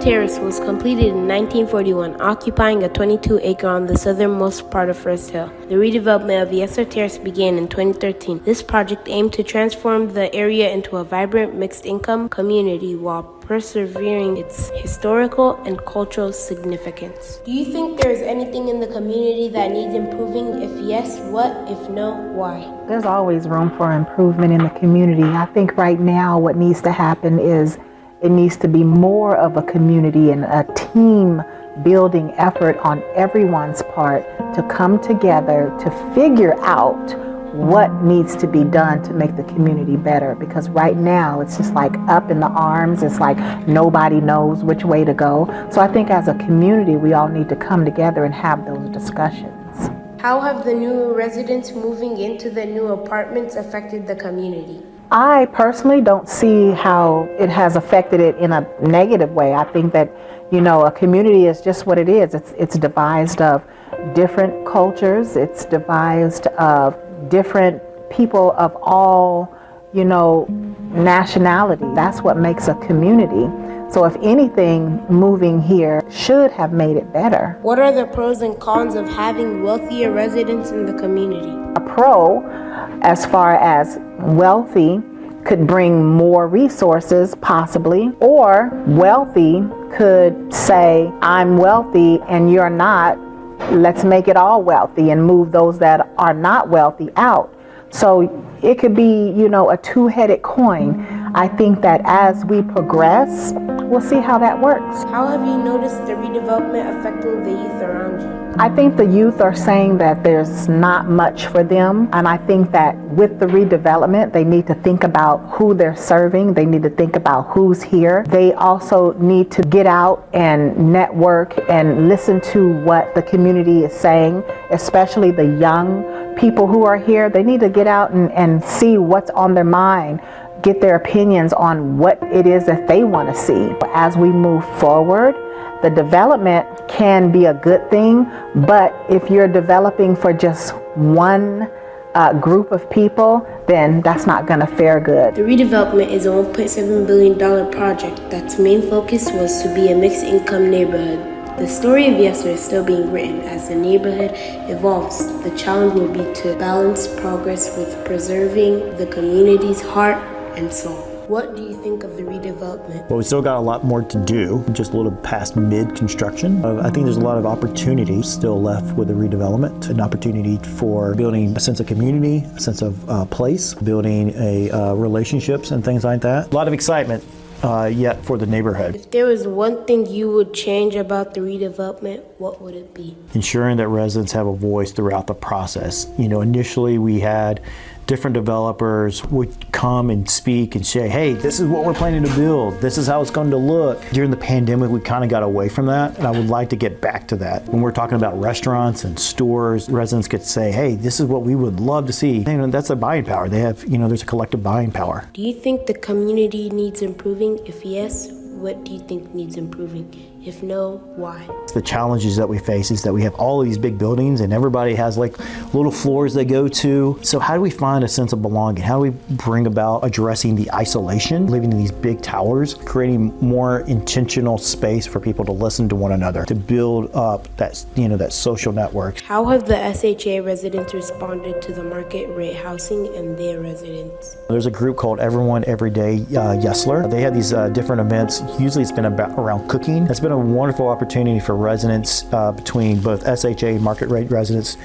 Terrace was completed in 1941, occupying a 22-acre on the southernmost part of First Hill. The redevelopment of Yesler Terrace began in 2013. This project aimed to transform the area into a vibrant mixed-income community while preserving its historical and cultural significance. Do you think there is anything in the community that needs improving? If yes, what? If no, why? There's always room for improvement in the community. I think right now what needs to happen is it needs to be more of a community and a team building effort on everyone's part to come together to figure out what needs to be done to make the community better. Because right now it's just like up in the arms. It's like nobody knows which way to go. So I think as a community we all need to come together and have those discussions. How have the new residents moving into the new apartments affected the community? I personally don't see how it has affected it in a negative way. I think that, a community is just what it is. It's devised of different cultures. It's devised of different people of all, nationality. That's what makes a community. So if anything, moving here should have made it better. What are the pros and cons of having wealthier residents in the community? A pro, as far as wealthy, could bring more resources possibly, or wealthy could say, I'm wealthy and you're not, let's make it all wealthy and move those that are not wealthy out. So it could be, a two-headed coin. I think that as we progress, we'll see how that works. How have you noticed the redevelopment affecting the youth around you? I think the youth are saying that there's not much for them, and I think that with the redevelopment, they need to think about who they're serving. They need to think about who's here. They also need to get out and network and listen to what the community is saying, especially the young people who are here. They need to get out and see what's on their mind, get their opinions on what it is that they want to see. As we move forward, the development can be a good thing, but if you're developing for just one group of people, then that's not going to fare good. The redevelopment is a $1.7 billion project that's main focus was to be a mixed-income neighborhood. The story of Yesler is still being written. As the neighborhood evolves, the challenge will be to balance progress with preserving the community's heart and soul. What do you think of the redevelopment? Well, we still got a lot more to do, just a little past mid-construction. I think there's a lot of opportunity still left with the redevelopment, an opportunity for building a sense of community, a sense of place, building relationships and things like that. A lot of excitement yet for the neighborhood. If there was one thing you would change about the redevelopment, what would it be? Ensuring that residents have a voice throughout the process. Initially we had different developers would come and speak and say, hey, this is what we're planning to build. This is how it's going to look. During the pandemic, we kind of got away from that, and I would like to get back to that. When we're talking about restaurants and stores, residents could say, hey, this is what we would love to see. That's their buying power. They have, there's a collective buying power. Do you think the community needs improving? If yes, what do you think needs improving? If no, why? The challenges that we face is that we have all of these big buildings and everybody has like little floors they go to. So how do we find a sense of belonging? How do we bring about addressing the isolation, living in these big towers, creating more intentional space for people to listen to one another, to build up that, that social network? How have the SHA residents responded to the market rate housing and their residents? There's a group called Everyone Everyday Yesler. They have these different events. Usually it's been around cooking. It's been a wonderful opportunity for residents between both SHA market rate residents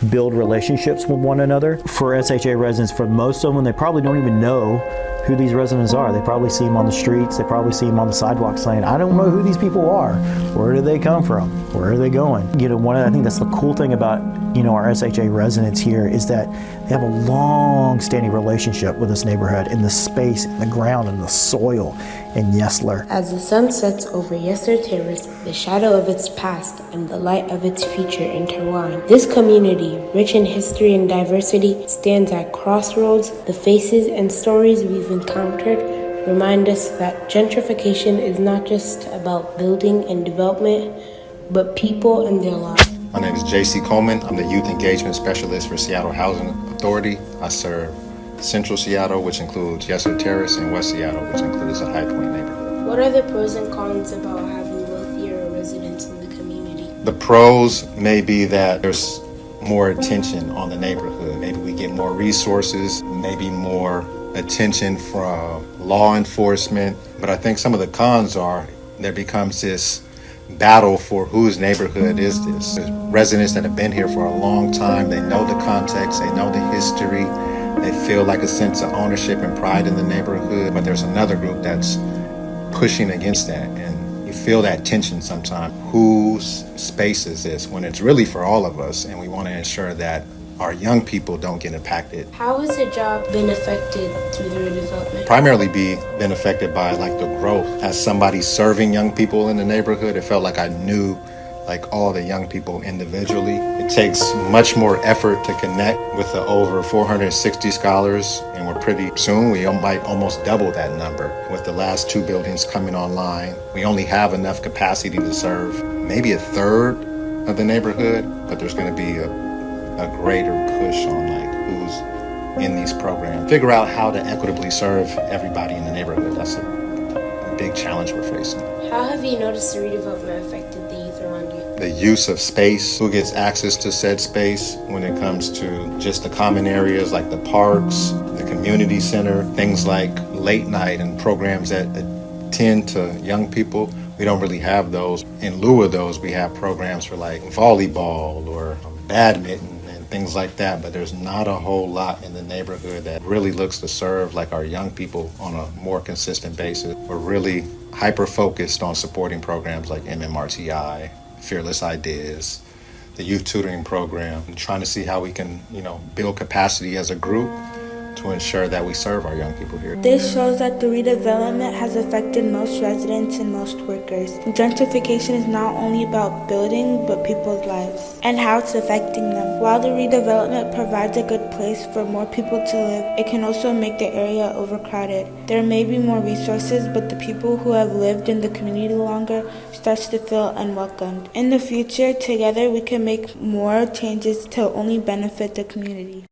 build relationships with one another. For SHA residents, for most of them, they probably don't even know who these residents are. They probably see them on the streets. They probably see them on the sidewalk saying, I don't know who these people are. Where do they come from? Where are they going? I think that's the cool thing about our SHA residents here is that they have a long-standing relationship with this neighborhood and the space, and the ground, and the soil in Yesler. As the sun sets over Yesler Terrace, the shadow of its past and the light of its future intertwine. This community, rich in history and diversity, stands at crossroads. The faces and stories we've encountered remind us that gentrification is not just about building and development, but people and their lives. My name is J.C. Coleman. I'm the Youth Engagement Specialist for Seattle Housing Authority. I serve Central Seattle, which includes Yesler Terrace, and West Seattle, which includes the High Point neighborhood. What are the pros and cons about having wealthier residents in the community? The pros may be that there's more attention on the neighborhood. Maybe we get more resources, maybe more attention from law enforcement. But I think some of the cons are there becomes this battle for whose neighborhood is this. There's residents that have been here for a long time. They know the context, they know the history. They feel like a sense of ownership and pride in the neighborhood. But there's another group that's pushing against that. And you feel that tension sometimes. Whose space is this when it's really for all of us? And we want to ensure that our young people don't get impacted. How has the job been affected through the redevelopment? Primarily been affected by like the growth. As somebody serving young people in the neighborhood, it felt like I knew like all the young people individually. It takes much more effort to connect with the over 460 scholars, and we're pretty soon, we might almost double that number. With the last 2 buildings coming online, we only have enough capacity to serve maybe a third of the neighborhood, but there's going to be a greater push on like who's in these programs. Figure out how to equitably serve everybody in the neighborhood. That's a big challenge we're facing. How have you noticed the redevelopment affected the youth around you? The use of space, who gets access to said space when it comes to just the common areas like the parks, the community center, things like late night and programs that attend to young people. We don't really have those. In lieu of those, we have programs for like volleyball or badminton and things like that, but there's not a whole lot in the neighborhood that really looks to serve like our young people on a more consistent basis. We're really hyper-focused on supporting programs like MMRTI, Fearless Ideas, the youth tutoring program, and trying to see how we can, build capacity as a group to ensure that we serve our young people here. This shows that the redevelopment has affected most residents and most workers. Gentrification is not only about building, but people's lives and how it's affecting them. While the redevelopment provides a good place for more people to live, it can also make the area overcrowded. There may be more resources, but the people who have lived in the community longer starts to feel unwelcomed. In the future, together we can make more changes to only benefit the community.